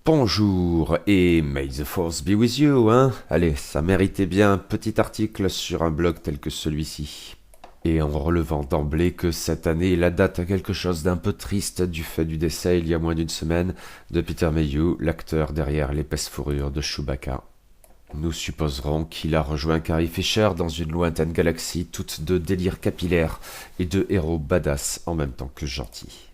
Bonjour et may the force be with you, hein. Allez, ça méritait bien un petit article sur un blog tel que celui-ci. Et en relevant d'emblée que cette année la date a quelque chose d'un peu triste du fait du décès il y a moins d'une semaine de Peter Mayhew, l'acteur derrière l'épaisse fourrure de Chewbacca. Nous supposerons qu'il a rejoint Carrie Fisher dans une lointaine galaxie, toute de délire capillaire et de héros badass en même temps que gentils.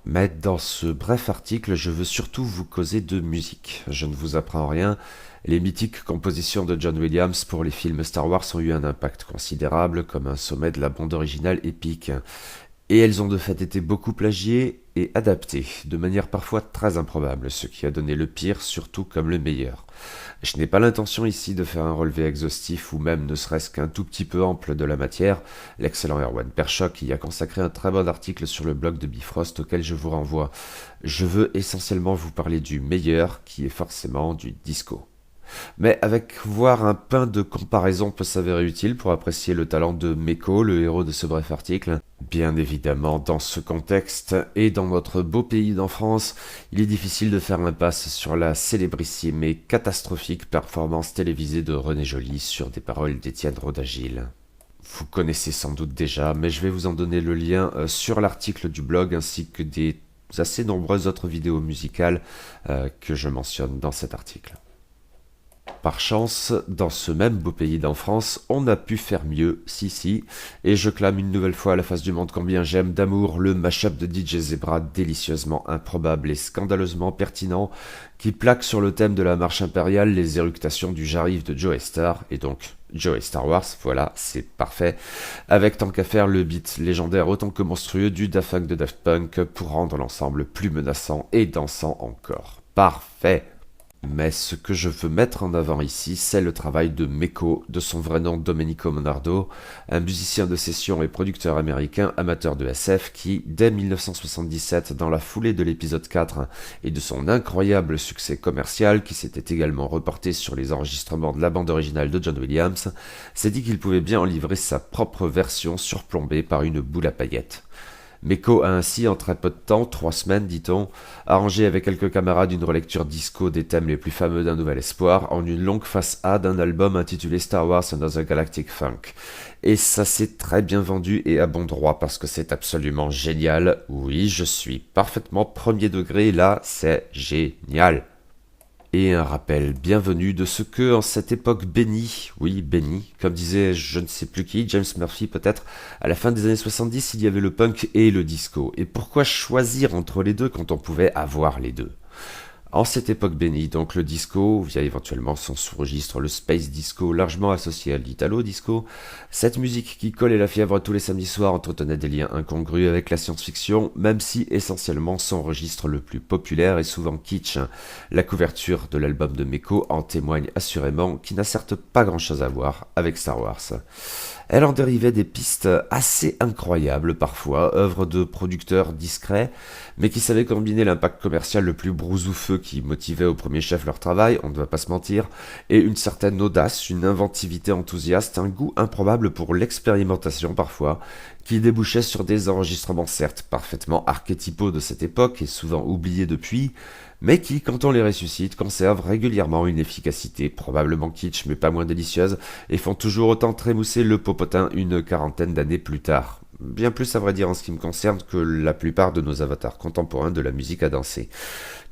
Mais dans ce bref article, je veux surtout vous causer de musique. Je ne vous apprends rien, les mythiques compositions de John Williams pour les films Star Wars ont eu un impact considérable comme un sommet de la bande originale épique. Et elles ont de fait été beaucoup plagiées et adaptées, de manière parfois très improbable, ce qui a donné le pire surtout comme le meilleur. Je n'ai pas l'intention ici de faire un relevé exhaustif ou même ne serait-ce qu'un tout petit peu ample de la matière. L'excellent Erwan Perchoc y a consacré un très bon article sur le blog de Bifrost auquel je vous renvoie. Je veux essentiellement vous parler du meilleur, qui est forcément du disco. Mais avec voir un pain de comparaison peut s'avérer utile pour apprécier le talent de Meko, le héros de ce bref article. Bien évidemment, dans ce contexte et dans notre beau pays d'enfance, il est difficile de faire l'impasse sur la célébrissime et catastrophique performance télévisée de René Joly sur des paroles d'Étienne Rodagil. Vous connaissez sans doute déjà, mais je vais vous en donner le lien sur l'article du blog ainsi que des assez nombreuses autres vidéos musicales que je mentionne dans cet article. Par chance, dans ce même beau pays d'enfance, on a pu faire mieux, si, et je clame une nouvelle fois à la face du monde combien j'aime d'amour le mash-up de DJ Zebra délicieusement improbable et scandaleusement pertinent qui plaque sur le thème de la marche impériale les éructations du J'arrive de Joe Star, et donc Joe Star Wars, voilà, c'est parfait, avec tant qu'à faire le beat légendaire autant que monstrueux du Daft Punk de Daft Punk pour rendre l'ensemble plus menaçant et dansant encore. Parfait! Mais ce que je veux mettre en avant ici, c'est le travail de Meko, de son vrai nom Domenico Monardo, un musicien de session et producteur américain amateur de SF qui, dès 1977, dans la foulée de l'épisode 4 et de son incroyable succès commercial qui s'était également reporté sur les enregistrements de la bande originale de John Williams, s'est dit qu'il pouvait bien en livrer sa propre version surplombée par une boule à paillettes. Meko a ainsi, en très peu de temps, 3 semaines dit-on, arrangé avec quelques camarades une relecture disco des thèmes les plus fameux d'un Nouvel Espoir en une longue face A d'un album intitulé Star Wars Another Galactic Funk. Et ça s'est très bien vendu et à bon droit parce que c'est absolument génial. Oui, je suis parfaitement premier degré là, c'est génial. Et un rappel bienvenu de ce que, en cette époque bénie, oui bénie, comme disait je ne sais plus qui, James Murphy peut-être, à la fin des années 70, il y avait le punk et le disco. Et pourquoi choisir entre les deux quand on pouvait avoir les deux ? En cette époque bénie, donc le disco, via éventuellement son sous-registre, le space disco, largement associé à l'italo disco, cette musique qui collait la fièvre tous les samedis soirs entretenait des liens incongrus avec la science-fiction, même si essentiellement son registre le plus populaire est souvent kitsch. La couverture de l'album de Meko en témoigne assurément, qui n'a certes pas grand-chose à voir avec Star Wars. Elle en dérivait des pistes assez incroyables parfois, œuvres de producteurs discrets, mais qui savaient combiner l'impact commercial le plus brousoufeux qui motivait au premier chef leur travail, on ne va pas se mentir, et une certaine audace, une inventivité enthousiaste, un goût improbable pour l'expérimentation parfois, qui débouchait sur des enregistrements certes parfaitement archétypaux de cette époque et souvent oubliés depuis, mais qui, quand on les ressuscite, conservent régulièrement une efficacité, probablement kitsch mais pas moins délicieuse, et font toujours autant trémousser le popotin une quarantaine d'années plus tard. Bien plus à vrai dire en ce qui me concerne que la plupart de nos avatars contemporains de la musique à danser.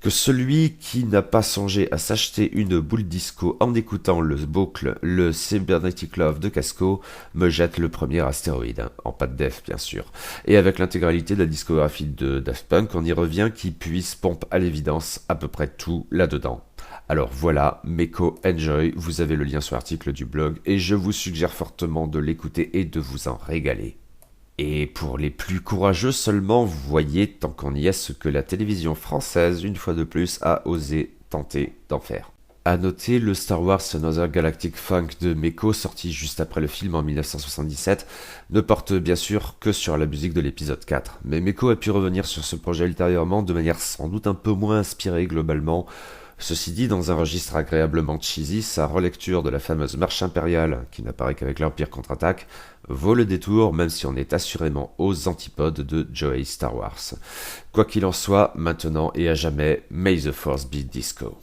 Que celui qui n'a pas songé à s'acheter une boule disco en écoutant le boucle, le Cybernetic Love de Casco, me jette le premier astéroïde, en pas de def bien sûr. Et avec l'intégralité de la discographie de Daft Punk, on y revient qui puisse pompe à l'évidence à peu près tout là-dedans. Alors voilà, Meko Enjoy, vous avez le lien sur l'article du blog et je vous suggère fortement de l'écouter et de vous en régaler. Et pour les plus courageux seulement, voyez tant qu'on y est ce que la télévision française, une fois de plus, a osé tenter d'en faire. À noter le Star Wars Another Galactic Funk de Meko, sorti juste après le film en 1977, ne porte bien sûr que sur la musique de l'épisode 4. Mais Meko a pu revenir sur ce projet ultérieurement de manière sans doute un peu moins inspirée globalement, Ceci dit, dans un registre agréablement cheesy, sa relecture de la fameuse marche impériale, qui n'apparaît qu'avec l'Empire contre-attaque, vaut le détour, même si on est assurément aux antipodes de Joey Star Wars. Quoi qu'il en soit, maintenant et à jamais, May the Force be Disco.